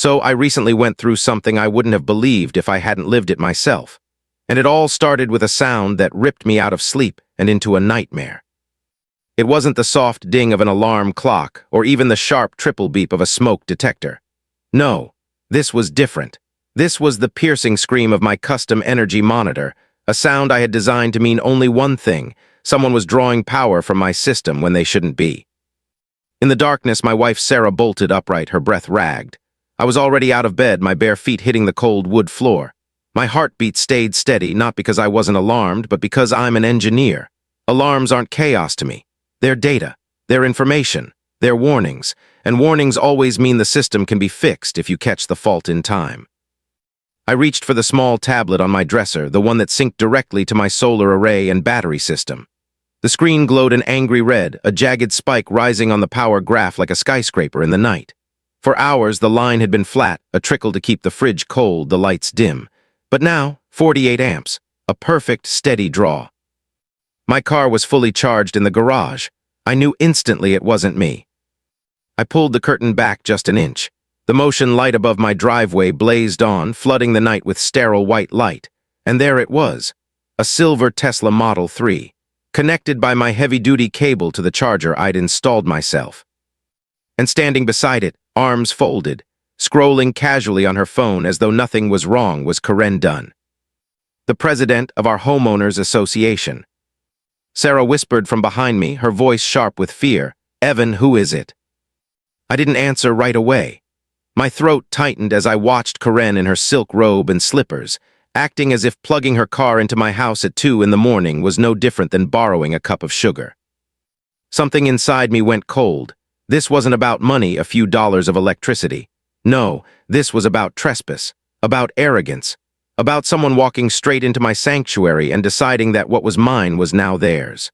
So I recently went through something I wouldn't have believed if I hadn't lived it myself. And it all started with a sound that ripped me out of sleep and into a nightmare. It wasn't the soft ding of an alarm clock or even the sharp triple beep of a smoke detector. No, this was different. This was the piercing scream of my custom energy monitor, a sound I had designed to mean only one thing: someone was drawing power from my system when they shouldn't be. In the darkness, my wife Sarah bolted upright, her breath ragged. I was already out of bed, my bare feet hitting the cold wood floor. My heartbeat stayed steady, not because I wasn't alarmed, but because I'm an engineer. Alarms aren't chaos to me. They're data, they're information, they're warnings, and warnings always mean the system can be fixed if you catch the fault in time. I reached for the small tablet on my dresser, the one that synced directly to my solar array and battery system. The screen glowed an angry red, a jagged spike rising on the power graph like a skyscraper in the night. For hours, the line had been flat, a trickle to keep the fridge cold, the lights dim. But now, 48 amps, a perfect, steady draw. My car was fully charged in the garage. I knew instantly it wasn't me. I pulled the curtain back just an inch. The motion light above my driveway blazed on, flooding the night with sterile white light. And there it was, a silver Tesla Model 3, connected by my heavy-duty cable to the charger I'd installed myself. And standing beside it, arms folded, scrolling casually on her phone as though nothing was wrong, was Karen Dunn, the president of our homeowners association. Sarah whispered from behind me, her voice sharp with fear, "Evan, who is it?" I didn't answer right away. My throat tightened as I watched Karen in her silk robe and slippers, acting as if plugging her car into my house at 2 in the morning was no different than borrowing a cup of sugar. Something inside me went cold. This wasn't about money, a few dollars of electricity. No, this was about trespass, about arrogance, about someone walking straight into my sanctuary and deciding that what was mine was now theirs.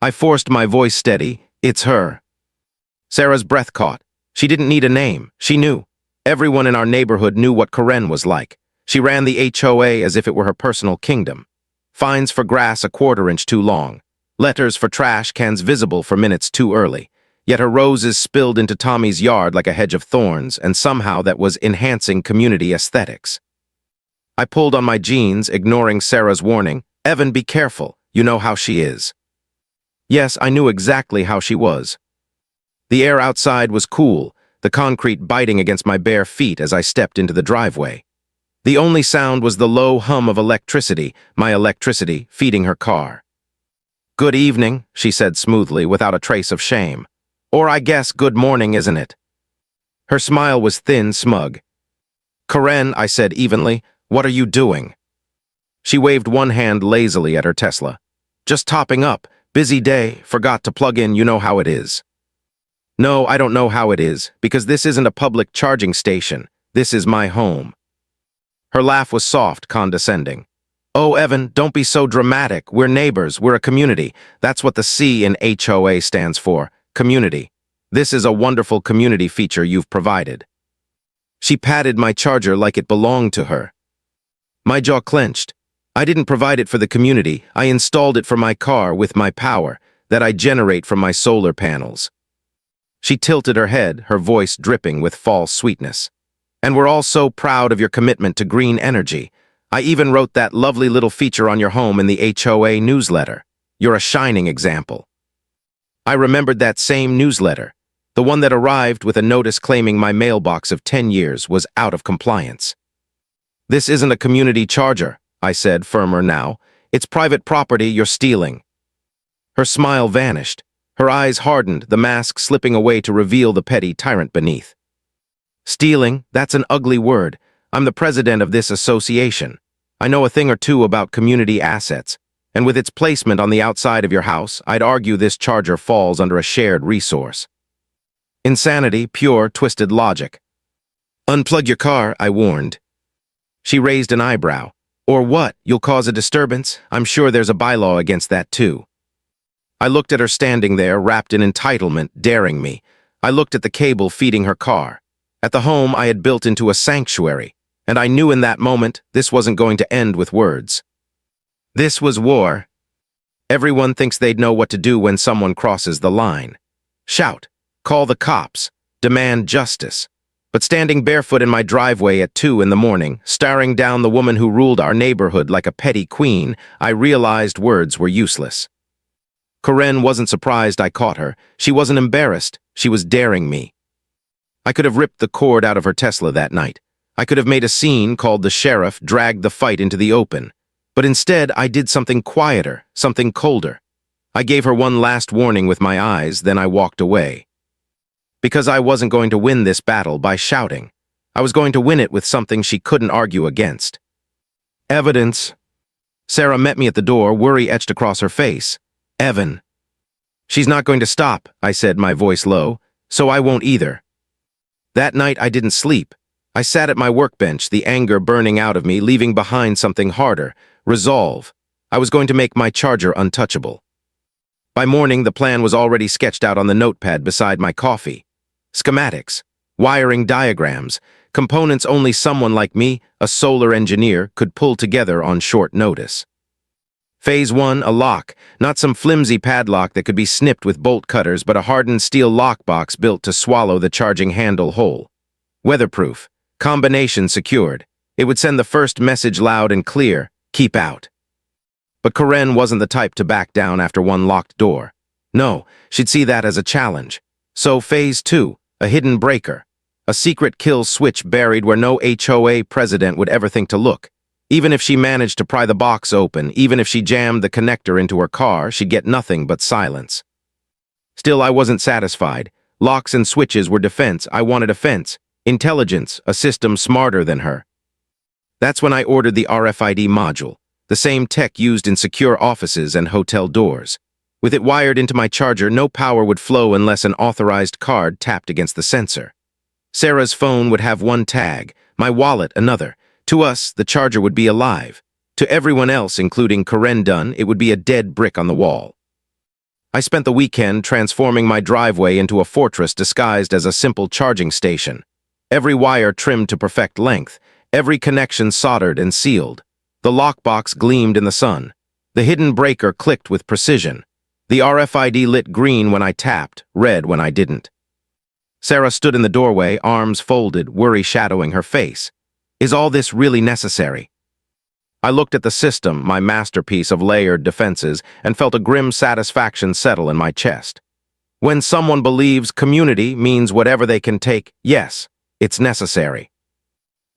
I forced my voice steady. "It's her." Sarah's breath caught. She didn't need a name. She knew. Everyone in our neighborhood knew what Karen was like. She ran the HOA as if it were her personal kingdom. Fines for grass a quarter-inch too long. Letters for trash cans visible for minutes too early. Yet her roses spilled into Tommy's yard like a hedge of thorns, and somehow that was enhancing community aesthetics. I pulled on my jeans, ignoring Sarah's warning. "Evan, be careful. You know how she is." Yes, I knew exactly how she was. The air outside was cool, the concrete biting against my bare feet as I stepped into the driveway. The only sound was the low hum of electricity, my electricity feeding her car. "Good evening," she said smoothly, without a trace of shame. "Or I guess good morning, isn't it?" Her smile was thin, smug. "Karen," I said evenly, "what are you doing?" She waved one hand lazily at her Tesla. "Just topping up. Busy day, forgot to plug in, you know how it is." "No, I don't know how it is, because this isn't a public charging station. This is my home." Her laugh was soft, condescending. "Oh, Evan, don't be so dramatic. We're neighbors, we're a community. That's what the C in HOA stands for, community. This is a wonderful community feature you've provided." She patted my charger like it belonged to her. My jaw clenched. I didn't provide it for the community. I installed it for my car with my power that I generate from my solar panels. She tilted her head, her voice dripping with false sweetness. "And we're all so proud of your commitment to green energy. I even wrote that lovely little feature on your home in the HOA newsletter. You're a shining example." I remembered that same newsletter, the one that arrived with a notice claiming my mailbox of 10 years was out of compliance. "This isn't a community charger," I said, firmer now. "It's private property you're stealing." Her smile vanished. Her eyes hardened, the mask slipping away to reveal the petty tyrant beneath. "Stealing, that's an ugly word. I'm the president of this association. I know a thing or two about community assets, and with its placement on the outside of your house, I'd argue this charger falls under a shared resource." Insanity, pure, twisted logic. "Unplug your car," I warned. She raised an eyebrow. "Or what? You'll cause a disturbance? I'm sure there's a bylaw against that too." I looked at her standing there, wrapped in entitlement, daring me. I looked at the cable feeding her car, at the home I had built into a sanctuary, and I knew in that moment this wasn't going to end with words. This was war. Everyone thinks they'd know what to do when someone crosses the line. Shout, call the cops, demand justice. But standing barefoot in my driveway at 2 in the morning, staring down the woman who ruled our neighborhood like a petty queen, I realized words were useless. Karen wasn't surprised I caught her. She wasn't embarrassed. She was daring me. I could have ripped the cord out of her Tesla that night. I could have made a scene, called the sheriff, dragged the fight into the open. But instead, I did something quieter, something colder. I gave her one last warning with my eyes, then I walked away. Because I wasn't going to win this battle by shouting. I was going to win it with something she couldn't argue against. Evidence. Sarah met me at the door, worry etched across her face. Evan. She's not going to stop, I said, my voice low, so I won't either. That night I didn't sleep. I sat at my workbench, the anger burning out of me, leaving behind something harder, resolve. I was going to make my charger untouchable. By morning, the plan was already sketched out on the notepad beside my coffee. Schematics, wiring diagrams, components only someone like me, a solar engineer, could pull together on short notice. Phase 1, a lock, not some flimsy padlock that could be snipped with bolt cutters, but a hardened steel lockbox built to swallow the charging handle whole. Weatherproof, combination secured. It would send the first message loud and clear, keep out. But Karen wasn't the type to back down after one locked door. No, she'd see that as a challenge. So Phase 2, a hidden breaker. A secret kill switch buried where no HOA president would ever think to look. Even if she managed to pry the box open, even if she jammed the connector into her car, she'd get nothing but silence. Still, I wasn't satisfied. Locks and switches were defense. I wanted offense. Intelligence, a system smarter than her. That's when I ordered the RFID module, the same tech used in secure offices and hotel doors. With it wired into my charger, no power would flow unless an authorized card tapped against the sensor. Sarah's phone would have one tag, my wallet another. To us, the charger would be alive. To everyone else, including Karen Dunn, it would be a dead brick on the wall. I spent the weekend transforming my driveway into a fortress disguised as a simple charging station. Every wire trimmed to perfect length, every connection soldered and sealed. The lockbox gleamed in the sun. The hidden breaker clicked with precision. The RFID lit green when I tapped, red when I didn't. Sarah stood in the doorway, arms folded, worry shadowing her face. Is all this really necessary? I looked at the system, my masterpiece of layered defenses, and felt a grim satisfaction settle in my chest. When someone believes community means whatever they can take, yes, it's necessary.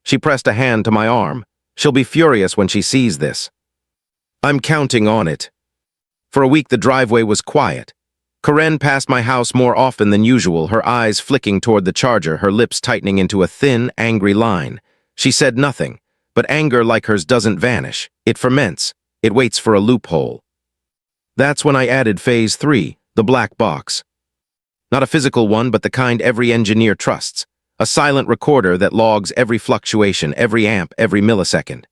She pressed a hand to my arm. She'll be furious when she sees this. I'm counting on it. For a week the driveway was quiet. Karen passed my house more often than usual, her eyes flicking toward the charger, her lips tightening into a thin, angry line. She said nothing, but anger like hers doesn't vanish. It ferments. It waits for a loophole. That's when I added Phase 3, the black box. Not a physical one, but the kind every engineer trusts. A silent recorder that logs every fluctuation, every amp, every millisecond.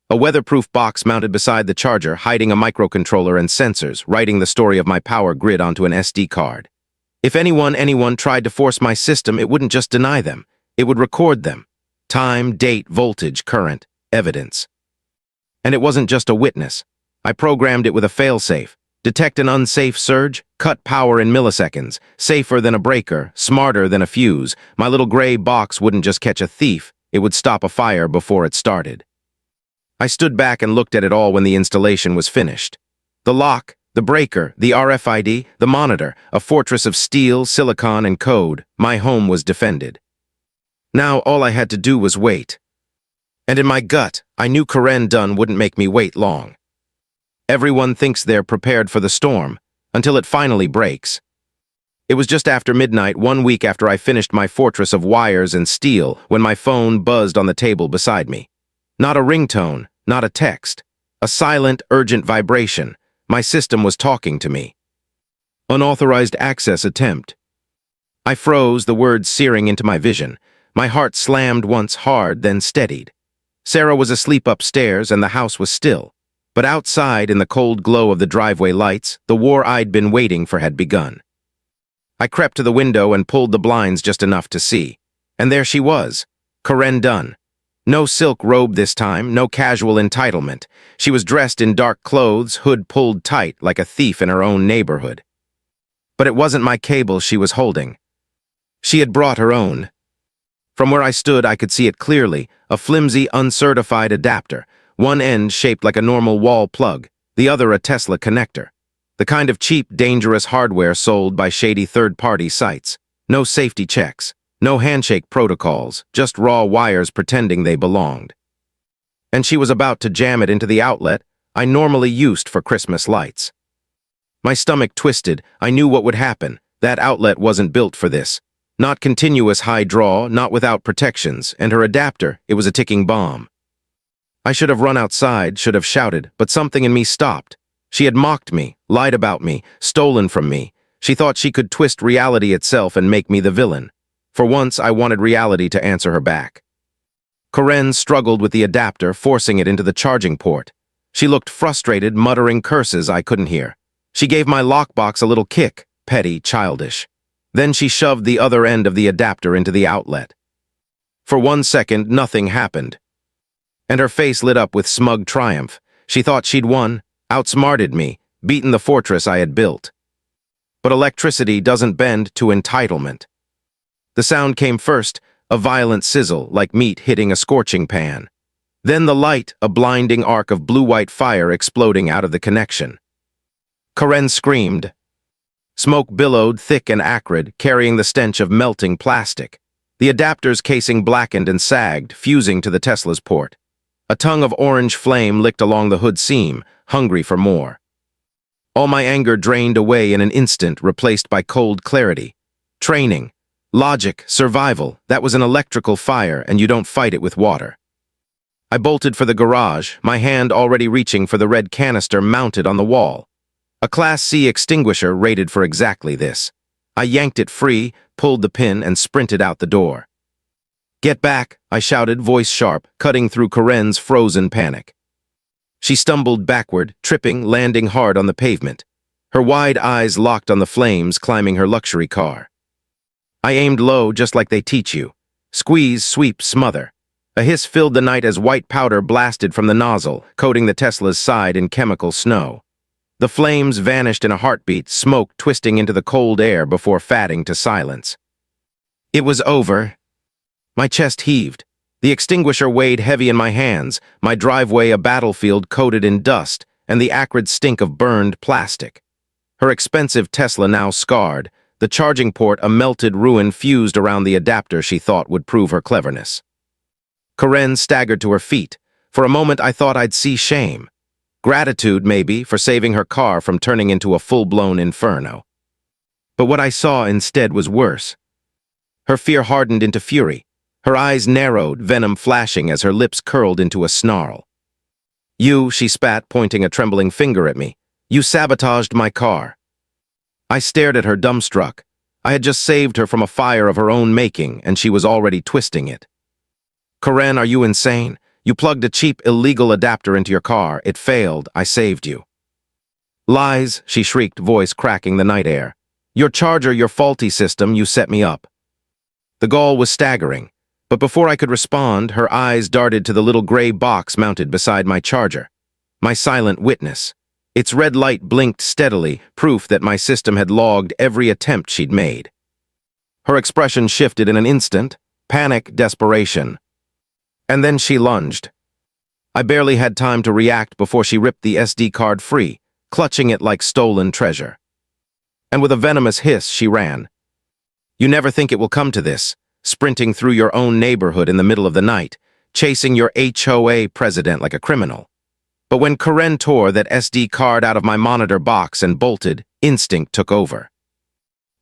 A weatherproof box mounted beside the charger, hiding a microcontroller and sensors, writing the story of my power grid onto an SD card. If anyone tried to force my system, it wouldn't just deny them. It would record them. Time, date, voltage, current, evidence. And it wasn't just a witness. I programmed it with a failsafe. Detect an unsafe surge, cut power in milliseconds. Safer than a breaker, smarter than a fuse. My little gray box wouldn't just catch a thief, it would stop a fire before it started. I stood back and looked at it all when the installation was finished. The lock, the breaker, the RFID, the monitor, a fortress of steel, silicon, and code. My home was defended. Now all I had to do was wait. And in my gut, I knew Karen Dunn wouldn't make me wait long. Everyone thinks they're prepared for the storm, until it finally breaks. It was just after midnight, 1 week after I finished my fortress of wires and steel, when my phone buzzed on the table beside me. Not a ringtone, not a text. A silent, urgent vibration. My system was talking to me. Unauthorized access attempt. I froze, the words searing into my vision. My heart slammed once hard, then steadied. Sarah was asleep upstairs and the house was still. But outside, in the cold glow of the driveway lights, the war I'd been waiting for had begun. I crept to the window and pulled the blinds just enough to see. And there she was, Karen Dunn. No silk robe this time, no casual entitlement. She was dressed in dark clothes, hood pulled tight like a thief in her own neighborhood. But it wasn't my cable she was holding. She had brought her own. From where I stood, I could see it clearly, a flimsy, uncertified adapter, one end shaped like a normal wall plug, the other a Tesla connector. The kind of cheap, dangerous hardware sold by shady third-party sites. No safety checks, no handshake protocols, just raw wires pretending they belonged. And she was about to jam it into the outlet I normally used for Christmas lights. My stomach twisted. I knew what would happen. That outlet wasn't built for this. Not continuous high draw, not without protections, and her adapter, it was a ticking bomb. I should have run outside, should have shouted, but something in me stopped. She had mocked me, lied about me, stolen from me. She thought she could twist reality itself and make me the villain. For once, I wanted reality to answer her back. Karen struggled with the adapter, forcing it into the charging port. She looked frustrated, muttering curses I couldn't hear. She gave my lockbox a little kick, petty, childish. Then she shoved the other end of the adapter into the outlet. For 1 second, nothing happened. And her face lit up with smug triumph. She thought she'd won, outsmarted me, beaten the fortress I had built. But electricity doesn't bend to entitlement. The sound came first, a violent sizzle, like meat hitting a scorching pan. Then the light, a blinding arc of blue-white fire exploding out of the connection. Karen screamed. Smoke billowed, thick and acrid, carrying the stench of melting plastic. The adapter's casing blackened and sagged, fusing to the Tesla's port. A tongue of orange flame licked along the hood seam, hungry for more. All my anger drained away in an instant, replaced by cold clarity. Training, logic, survival, that was an electrical fire, and you don't fight it with water. I bolted for the garage, my hand already reaching for the red canister mounted on the wall. A Class C extinguisher rated for exactly this. I yanked it free, pulled the pin, and sprinted out the door. "Get back," I shouted, voice sharp, cutting through Karen's frozen panic. She stumbled backward, tripping, landing hard on the pavement. Her wide eyes locked on the flames climbing her luxury car. I aimed low, just like they teach you. Squeeze, sweep, smother. A hiss filled the night as white powder blasted from the nozzle, coating the Tesla's side in chemical snow. The flames vanished in a heartbeat, smoke twisting into the cold air before fading to silence. It was over. My chest heaved. The extinguisher weighed heavy in my hands, my driveway a battlefield coated in dust, and the acrid stink of burned plastic. Her expensive Tesla now scarred, the charging port a melted ruin fused around the adapter she thought would prove her cleverness. Karen staggered to her feet. For a moment I thought I'd see shame. Gratitude, maybe, for saving her car from turning into a full-blown inferno. But what I saw instead was worse. Her fear hardened into fury. Her eyes narrowed, venom flashing as her lips curled into a snarl. "You," she spat, pointing a trembling finger at me. "You sabotaged my car." I stared at her dumbstruck. I had just saved her from a fire of her own making, and she was already twisting it. "Karen, are you insane? You plugged a cheap, illegal adapter into your car. It failed. I saved you." "Lies," she shrieked, voice cracking the night air. "Your charger, your faulty system, you set me up." The gall was staggering, but before I could respond, her eyes darted to the little gray box mounted beside my charger. My silent witness. Its red light blinked steadily, proof that my system had logged every attempt she'd made. Her expression shifted in an instant, panic, desperation. And then she lunged. I barely had time to react before she ripped the SD card free, clutching it like stolen treasure. And with a venomous hiss, she ran. You never think it will come to this, sprinting through your own neighborhood in the middle of the night, chasing your HOA president like a criminal. But when Karen tore that SD card out of my monitor box and bolted, instinct took over.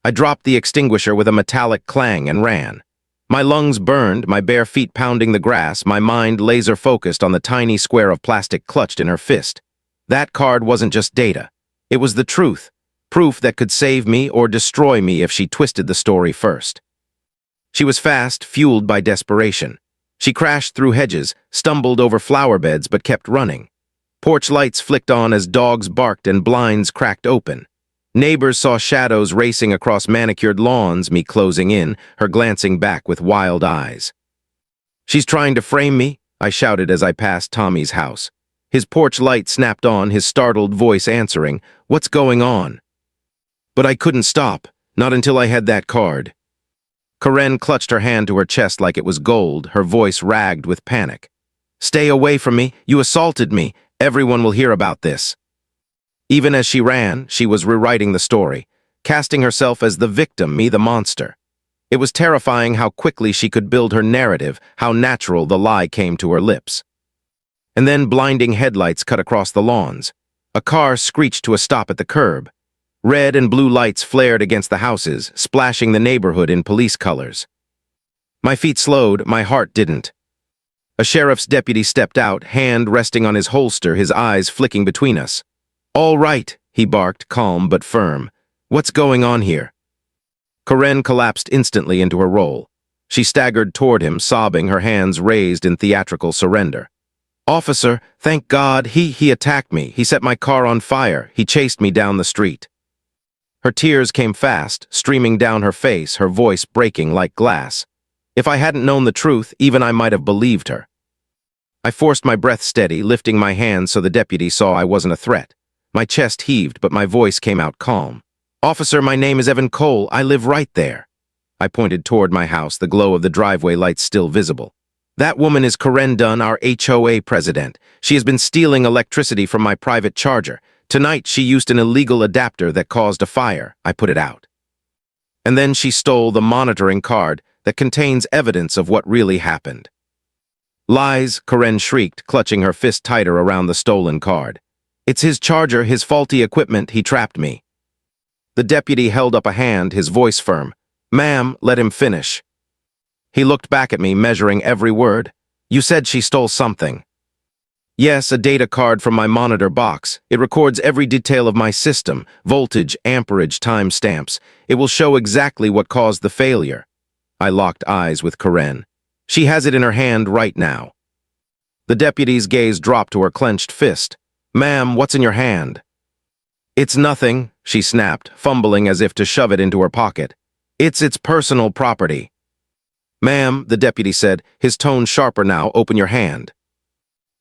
I dropped the extinguisher with a metallic clang and ran. My lungs burned, my bare feet pounding the grass, my mind laser-focused on the tiny square of plastic clutched in her fist. That card wasn't just data. It was the truth, proof that could save me or destroy me if she twisted the story first. She was fast, fueled by desperation. She crashed through hedges, stumbled over flower beds, but kept running. Porch lights flicked on as dogs barked and blinds cracked open. Neighbors saw shadows racing across manicured lawns, me closing in, her glancing back with wild eyes. "She's trying to frame me," I shouted as I passed Tommy's house. His porch light snapped on, his startled voice answering, "What's going on?" But I couldn't stop, not until I had that card. Karen clutched her hand to her chest like it was gold, her voice ragged with panic. "Stay away from me! You assaulted me! Everyone will hear about this!" Even as she ran, she was rewriting the story, casting herself as the victim, me the monster. It was terrifying how quickly she could build her narrative, how natural the lie came to her lips. And then blinding headlights cut across the lawns. A car screeched to a stop at the curb. Red and blue lights flared against the houses, splashing the neighborhood in police colors. My feet slowed, my heart didn't. A sheriff's deputy stepped out, hand resting on his holster, his eyes flicking between us. "All right," he barked, calm but firm. "What's going on here?" Karen collapsed instantly into her role. She staggered toward him, sobbing, her hands raised in theatrical surrender. "Officer, thank God, he attacked me. He set my car on fire. He chased me down the street." Her tears came fast, streaming down her face, her voice breaking like glass. If I hadn't known the truth, even I might have believed her. I forced my breath steady, lifting my hands so the deputy saw I wasn't a threat. My chest heaved, but my voice came out calm. "Officer, my name is Evan Cole. I live right there." I pointed toward my house, the glow of the driveway lights still visible. "That woman is Karen Dunn, our HOA president. She has been stealing electricity from my private charger. Tonight, she used an illegal adapter that caused a fire." I put it out. "And then she stole the monitoring card that contains evidence of what really happened." "Lies," Karen shrieked, clutching her fist tighter around the stolen card. "It's his charger, his faulty equipment. He trapped me." The deputy held up a hand, his voice firm. "Ma'am, let him finish." He looked back at me, measuring every word. "You said she stole something." "Yes, a data card from my monitor box. It records every detail of my system, voltage, amperage, timestamps. It will show exactly what caused the failure." I locked eyes with Karen. "She has it in her hand right now." The deputy's gaze dropped to her clenched fist. "Ma'am, what's in your hand?" "It's nothing," she snapped, fumbling as if to shove it into her pocket. It's personal property." "Ma'am," the deputy said, his tone sharper now, "open your hand."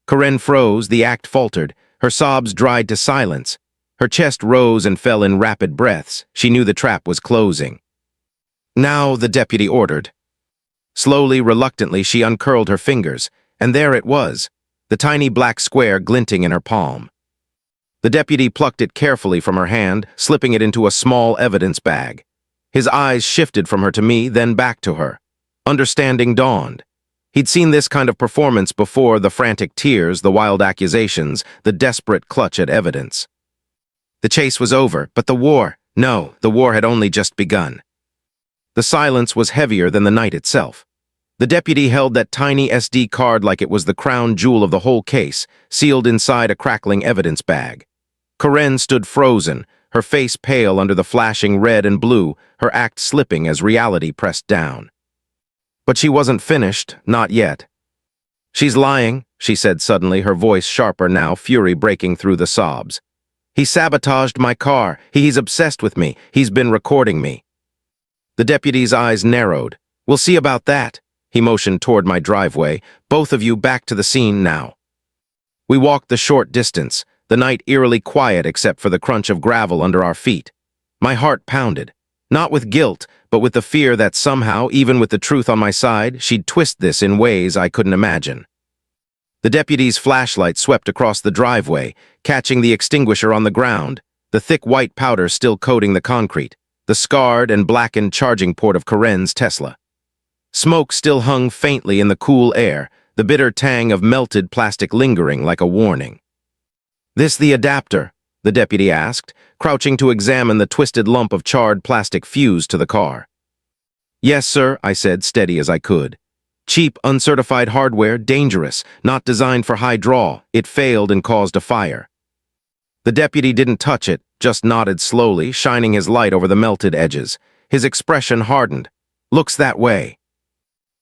Karen froze, the act faltered, her sobs dried to silence. Her chest rose and fell in rapid breaths. She knew the trap was closing. "Now," the deputy ordered. Slowly, reluctantly, she uncurled her fingers, and there it was, the tiny black square glinting in her palm. The deputy plucked it carefully from her hand, slipping it into a small evidence bag. His eyes shifted from her to me, then back to her. Understanding dawned. He'd seen this kind of performance before, the frantic tears, the wild accusations, the desperate clutch at evidence. The chase was over, but the war had only just begun. The silence was heavier than the night itself. The deputy held that tiny SD card like it was the crown jewel of the whole case, sealed inside a crackling evidence bag. Karen stood frozen, her face pale under the flashing red and blue, her act slipping as reality pressed down. But she wasn't finished, not yet. "She's lying," she said suddenly, her voice sharper now, fury breaking through the sobs. "He sabotaged my car. He's obsessed with me. He's been recording me." The deputy's eyes narrowed. "We'll see about that." He motioned toward my driveway. "Both of you back to the scene now." We walked the short distance, the night eerily quiet except for the crunch of gravel under our feet. My heart pounded, not with guilt, but with the fear that somehow, even with the truth on my side, she'd twist this in ways I couldn't imagine. The deputy's flashlight swept across the driveway, catching the extinguisher on the ground, the thick white powder still coating the concrete, the scarred and blackened charging port of Karen's Tesla. Smoke still hung faintly in the cool air, the bitter tang of melted plastic lingering like a warning. "This the adapter?" the deputy asked, crouching to examine the twisted lump of charred plastic fused to the car. "Yes, sir," I said, steady as I could. "Cheap, uncertified hardware, dangerous, not designed for high draw. It failed and caused a fire." The deputy didn't touch it, just nodded slowly, shining his light over the melted edges. His expression hardened. "Looks that way."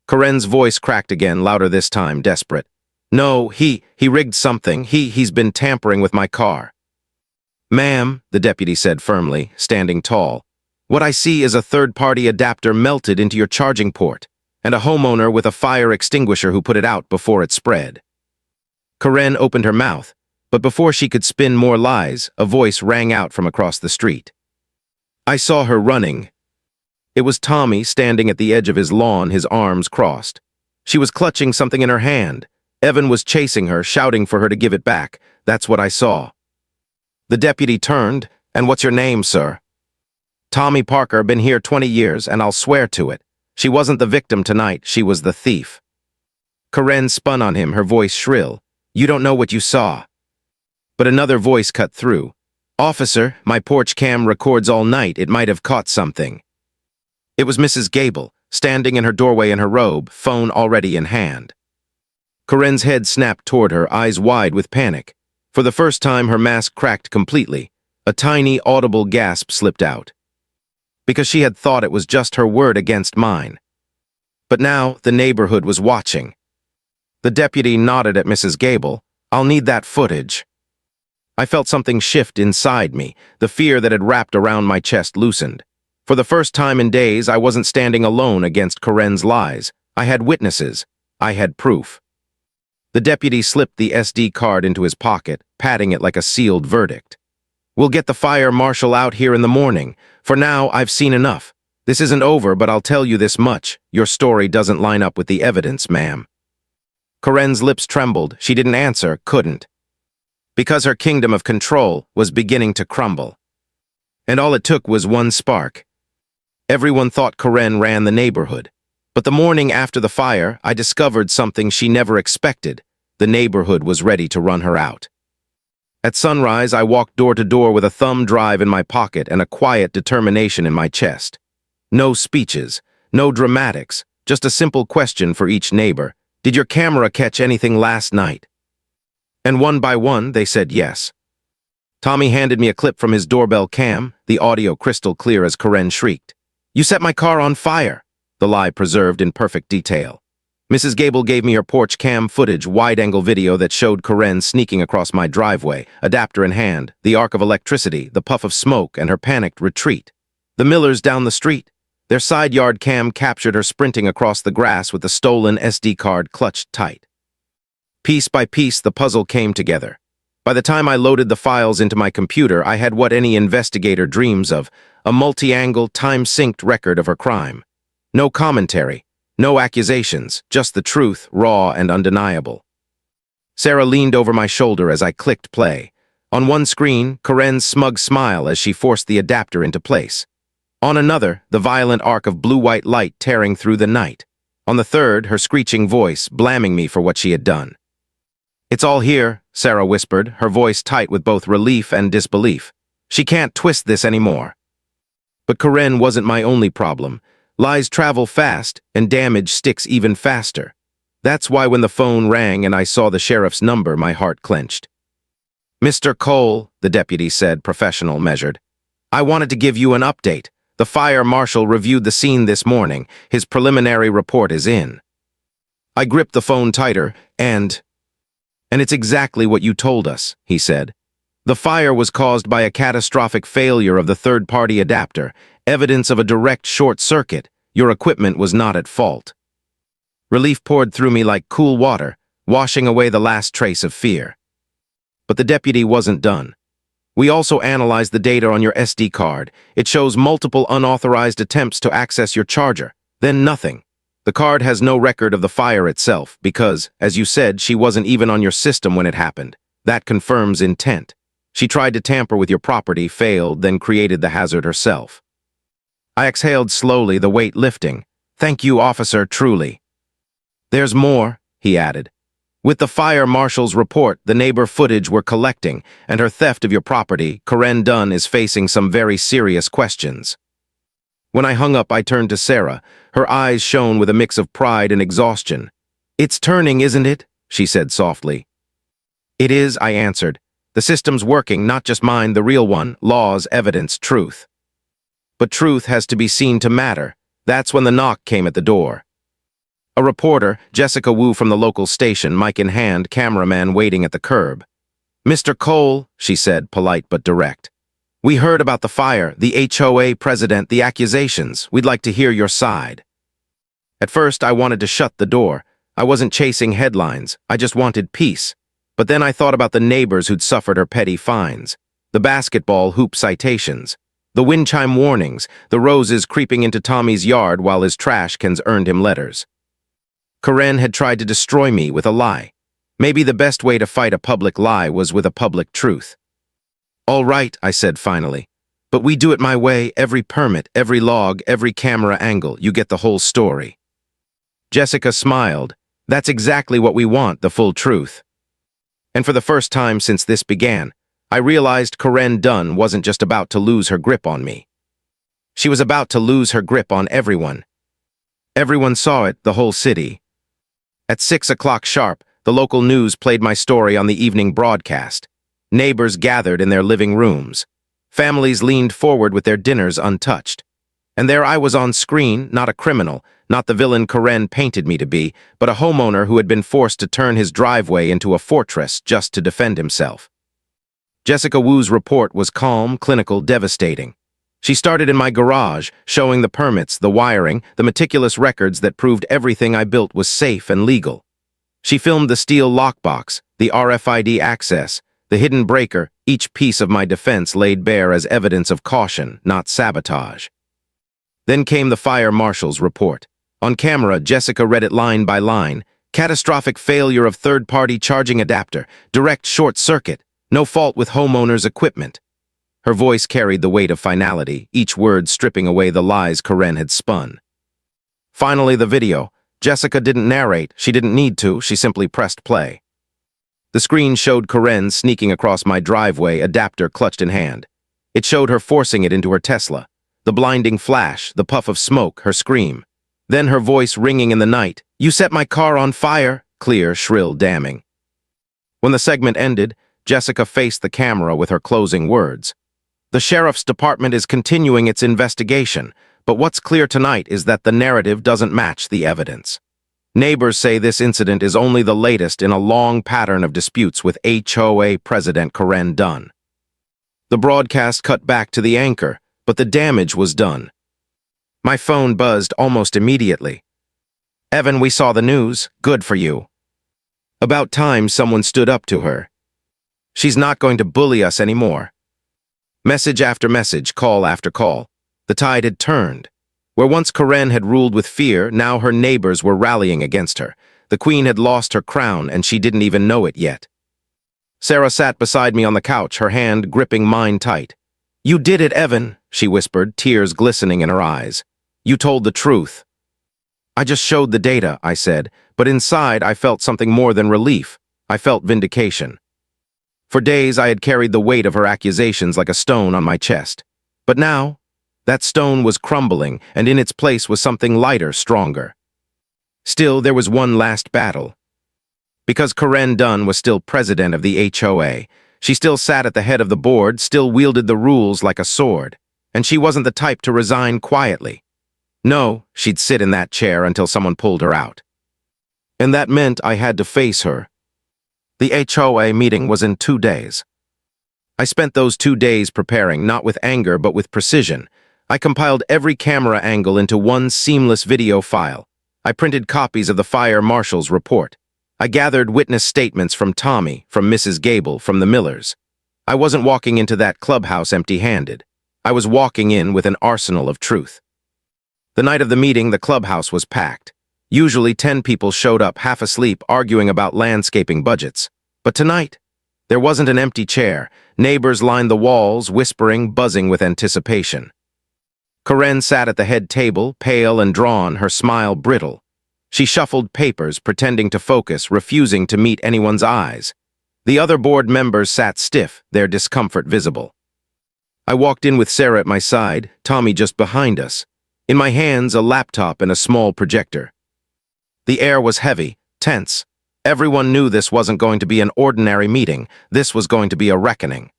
Karen's voice cracked again, louder this time, desperate. "No, he rigged something. He's been tampering with my car." "Ma'am," the deputy said firmly, standing tall, "what I see is a third-party adapter melted into your charging port, and a homeowner with a fire extinguisher who put it out before it spread." Karen opened her mouth, but before she could spin more lies, a voice rang out from across the street. "I saw her running." It was Tommy standing at the edge of his lawn, his arms crossed. She was clutching something in her hand. Evan was chasing her, shouting for her to give it back. That's what I saw. The deputy turned. "And what's your name, sir?" "Tommy Parker, been here 20 years, and I'll swear to it. She wasn't the victim tonight, she was the thief." Karen spun on him, her voice shrill. "You don't know what you saw." But another voice cut through. "Officer, my porch cam records all night. It might have caught something." It was Mrs. Gable, standing in her doorway in her robe, phone already in hand. Karen's head snapped toward her, eyes wide with panic. For the first time, her mask cracked completely. A tiny, audible gasp slipped out. Because she had thought it was just her word against mine. But now, the neighborhood was watching. The deputy nodded at Mrs. Gable. "I'll need that footage." I felt something shift inside me. The fear that had wrapped around my chest loosened. For the first time in days, I wasn't standing alone against Karen's lies. I had witnesses. I had proof. The deputy slipped the SD card into his pocket, patting it like a sealed verdict. "We'll get the fire marshal out here in the morning. For now, I've seen enough. This isn't over, but I'll tell you this much. Your story doesn't line up with the evidence, ma'am." Karen's lips trembled. She didn't answer, couldn't. Because her kingdom of control was beginning to crumble. And all it took was one spark. Everyone thought Karen ran the neighborhood. But the morning after the fire, I discovered something she never expected. The neighborhood was ready to run her out. At sunrise, I walked door to door with a thumb drive in my pocket and a quiet determination in my chest. No speeches, no dramatics, just a simple question for each neighbor. "Did your camera catch anything last night?" And one by one, they said yes. Tommy handed me a clip from his doorbell cam, the audio crystal clear as Karen shrieked. "You set my car on fire," the lie preserved in perfect detail. Mrs. Gable gave me her porch cam footage, wide-angle video that showed Karen sneaking across my driveway, adapter in hand, the arc of electricity, the puff of smoke, and her panicked retreat. The Millers down the street. Their side yard cam captured her sprinting across the grass with the stolen SD card clutched tight. Piece by piece, the puzzle came together. By the time I loaded the files into my computer, I had what any investigator dreams of, a multi-angle, time-synced record of her crime. No commentary, no accusations, just the truth, raw and undeniable. Sarah leaned over my shoulder as I clicked play. On one screen, Karen's smug smile as she forced the adapter into place. On another, the violent arc of blue-white light tearing through the night. On the third, her screeching voice, blaming me for what she had done. "It's all here," Sarah whispered, her voice tight with both relief and disbelief. "She can't twist this anymore." But Karen wasn't my only problem. Lies travel fast, and damage sticks even faster. That's why when the phone rang and I saw the sheriff's number, my heart clenched. "Mr. Cole," the deputy said, professional, measured. "I wanted to give you an update. The fire marshal reviewed the scene this morning. His preliminary report is in." I gripped the phone tighter, and it's exactly what you told us, he said. The fire was caused by a catastrophic failure of the third-party adapter, evidence of a direct short circuit. Your equipment was not at fault. Relief poured through me like cool water, washing away the last trace of fear. But the deputy wasn't done. "We also analyzed the data on your SD card. It shows multiple unauthorized attempts to access your charger, then nothing. The card has no record of the fire itself because, as you said, she wasn't even on your system when it happened. That confirms intent. She tried to tamper with your property, failed, then created the hazard herself." I exhaled slowly, the weight lifting. "Thank you, officer, truly." "There's more," he added. "With the fire marshal's report, the neighbor footage we're collecting, and her theft of your property, Karen Dunn is facing some very serious questions." When I hung up, I turned to Sarah. Her eyes shone with a mix of pride and exhaustion. "It's turning, isn't it?" she said softly. "It is," I answered. "The system's working, not just mine, the real one, laws, evidence, truth." But truth has to be seen to matter. That's when the knock came at the door. A reporter, Jessica Wu from the local station, mic in hand, cameraman waiting at the curb. "Mr. Cole," she said, polite but direct. "We heard about the fire, the HOA president, the accusations. We'd like to hear your side." At first, I wanted to shut the door. I wasn't chasing headlines. I just wanted peace. But then I thought about the neighbors who'd suffered her petty fines, the basketball hoop citations, The wind chime warnings, the roses creeping into Tommy's yard while his trash cans earned him letters. Karen had tried to destroy me with a lie. Maybe the best way to fight a public lie was with a public truth. "All right," I said finally. "But we do it my way, every permit, every log, every camera angle. You get the whole story." Jessica smiled. "That's exactly what we want, the full truth." And for the first time since this began, I realized Karen Dunn wasn't just about to lose her grip on me. She was about to lose her grip on everyone. Everyone saw it, the whole city. At 6 o'clock sharp, the local news played my story on the evening broadcast. Neighbors gathered in their living rooms. Families leaned forward with their dinners untouched. And there I was on screen, not a criminal, not the villain Karen painted me to be, but a homeowner who had been forced to turn his driveway into a fortress just to defend himself. Jessica Wu's report was calm, clinical, devastating. She started in my garage, showing the permits, the wiring, the meticulous records that proved everything I built was safe and legal. She filmed the steel lockbox, the RFID access, the hidden breaker, each piece of my defense laid bare as evidence of caution, not sabotage. Then came the fire marshal's report. On camera, Jessica read it line by line. Catastrophic failure of third-party charging adapter, direct short circuit, no fault with homeowner's equipment. Her voice carried the weight of finality, each word stripping away the lies Karen had spun. Finally, the video. Jessica didn't narrate, she didn't need to, she simply pressed play. The screen showed Karen sneaking across my driveway, adapter clutched in hand. It showed her forcing it into her Tesla. The blinding flash, the puff of smoke, her scream. Then her voice ringing in the night. "You set my car on fire!" Clear, shrill, damning. When the segment ended, Jessica faced the camera with her closing words. "The sheriff's department is continuing its investigation, but what's clear tonight is that the narrative doesn't match the evidence. Neighbors say this incident is only the latest in a long pattern of disputes with HOA President Karen Dunn." The broadcast cut back to the anchor, but the damage was done. My phone buzzed almost immediately. "Evan, we saw the news. Good for you." About time someone stood up to her. "She's not going to bully us anymore." Message after message, call after call. The tide had turned. Where once Karen had ruled with fear, now her neighbors were rallying against her. The queen had lost her crown, and she didn't even know it yet. Sarah sat beside me on the couch, her hand gripping mine tight. "You did it, Evan," she whispered, tears glistening in her eyes. "You told the truth." "I just showed the data," I said, but inside I felt something more than relief. I felt vindication. For days I had carried the weight of her accusations like a stone on my chest. But now, that stone was crumbling, and in its place was something lighter, stronger. Still, there was one last battle. Because Karen Dunn was still president of the HOA, she still sat at the head of the board, still wielded the rules like a sword, and she wasn't the type to resign quietly. No, she'd sit in that chair until someone pulled her out. And that meant I had to face her. The HOA meeting was in 2 days. I spent those 2 days preparing, not with anger, but with precision. I compiled every camera angle into one seamless video file. I printed copies of the fire marshal's report. I gathered witness statements from Tommy, from Mrs. Gable, from the Millers. I wasn't walking into that clubhouse empty-handed. I was walking in with an arsenal of truth. The night of the meeting, the clubhouse was packed. Usually 10 people showed up half asleep arguing about landscaping budgets. But tonight, there wasn't an empty chair. Neighbors lined the walls, whispering, buzzing with anticipation. Karen sat at the head table, pale and drawn, her smile brittle. She shuffled papers, pretending to focus, refusing to meet anyone's eyes. The other board members sat stiff, their discomfort visible. I walked in with Sarah at my side, Tommy just behind us. In my hands, a laptop and a small projector. The air was heavy, tense. Everyone knew this wasn't going to be an ordinary meeting. This was going to be a reckoning.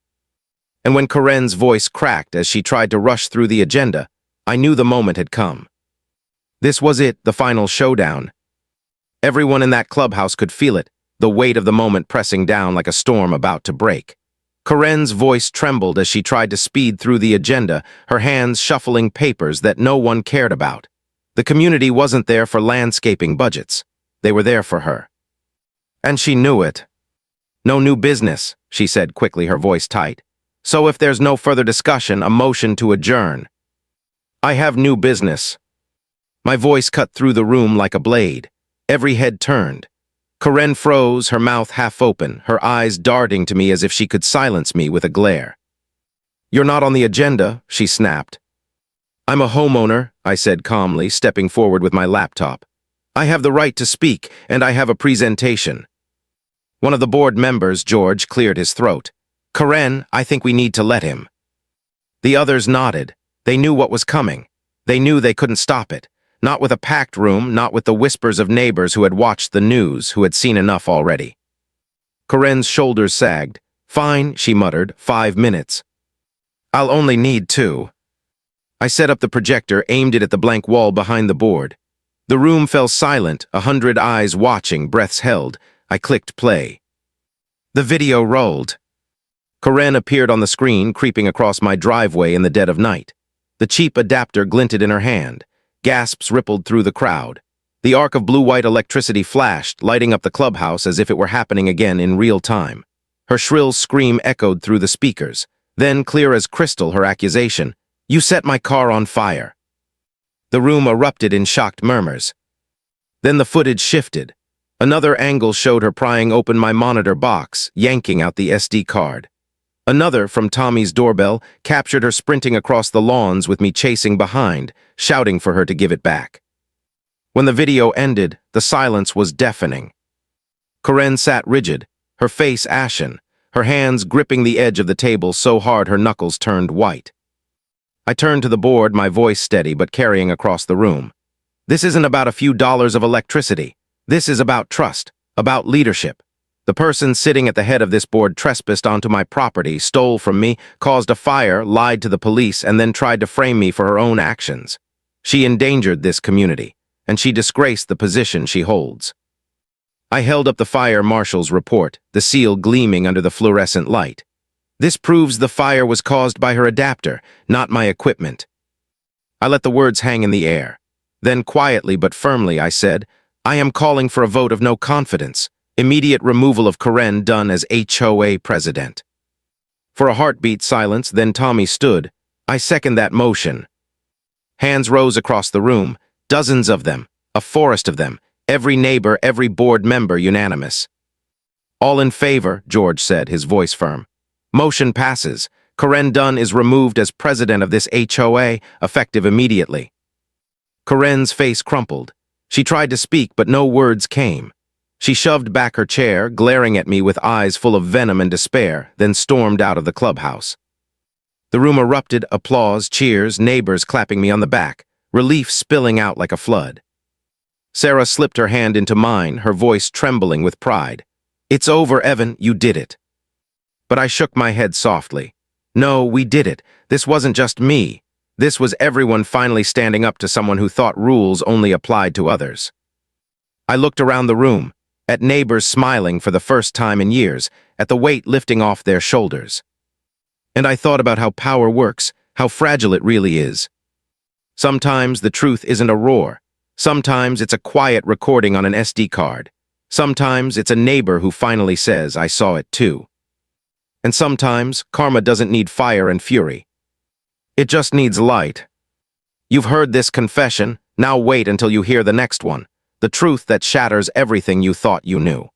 And when Karen's voice cracked as she tried to rush through the agenda, I knew the moment had come. This was it, the final showdown. Everyone in that clubhouse could feel it, the weight of the moment pressing down like a storm about to break. Karen's voice trembled as she tried to speed through the agenda, her hands shuffling papers that no one cared about. The community wasn't there for landscaping budgets. They were there for her. And she knew it. "No new business," she said quickly, her voice tight. So if there's no further discussion, a motion to adjourn. I have new business. My voice cut through the room like a blade. Every head turned. Karen froze, her mouth half open, her eyes darting to me as if she could silence me with a glare. "You're not on the agenda," she snapped. "I'm a homeowner," I said calmly, stepping forward with my laptop. "I have the right to speak, and I have a presentation." One of the board members, George, cleared his throat. "Karen, I think we need to let him." The others nodded. They knew what was coming. They knew they couldn't stop it. Not with a packed room, not with the whispers of neighbors who had watched the news, who had seen enough already. Karen's shoulders sagged. "Fine," she muttered, "5 minutes. I'll only need 2. I set up the projector, aimed it at the blank wall behind the board. The room fell silent, 100 eyes watching, breaths held. I clicked play. The video rolled. Karen appeared on the screen, creeping across my driveway in the dead of night. The cheap adapter glinted in her hand. Gasps rippled through the crowd. The arc of blue-white electricity flashed, lighting up the clubhouse as if it were happening again in real time. Her shrill scream echoed through the speakers. Then, clear as crystal, her accusation, "You set my car on fire." The room erupted in shocked murmurs. Then the footage shifted. Another angle showed her prying open my monitor box, yanking out the SD card. Another, from Tommy's doorbell, captured her sprinting across the lawns with me chasing behind, shouting for her to give it back. When the video ended, the silence was deafening. Karen sat rigid, her face ashen, her hands gripping the edge of the table so hard her knuckles turned white. I turned to the board, my voice steady but carrying across the room. "This isn't about a few dollars of electricity. This is about trust, about leadership. The person sitting at the head of this board trespassed onto my property, stole from me, caused a fire, lied to the police, and then tried to frame me for her own actions. She endangered this community, and she disgraced the position she holds." I held up the fire marshal's report, the seal gleaming under the fluorescent light. "This proves the fire was caused by her adapter, not my equipment." I let the words hang in the air. Then quietly but firmly I said, "I am calling for a vote of no confidence. Immediate removal of Karen Dunn as HOA president." For a heartbeat silence, then Tommy stood. "I second that motion." Hands rose across the room, dozens of them, a forest of them, every neighbor, every board member unanimous. "All in favor," George said, his voice firm. "Motion passes. Karen Dunn is removed as president of this HOA, effective immediately." Karen's face crumpled. She tried to speak, but no words came. She shoved back her chair, glaring at me with eyes full of venom and despair, then stormed out of the clubhouse. The room erupted, applause, cheers, neighbors clapping me on the back, relief spilling out like a flood. Sarah slipped her hand into mine, her voice trembling with pride. "It's over, Evan, you did it." But I shook my head softly. "No, we did it. This wasn't just me. This was everyone finally standing up to someone who thought rules only applied to others." I looked around the room, at neighbors smiling for the first time in years, at the weight lifting off their shoulders. And I thought about how power works, how fragile it really is. Sometimes the truth isn't a roar. Sometimes it's a quiet recording on an SD card. Sometimes it's a neighbor who finally says, "I saw it too." And sometimes karma doesn't need fire and fury. It just needs light. You've heard this confession, now wait until you hear the next one. The truth that shatters everything you thought you knew.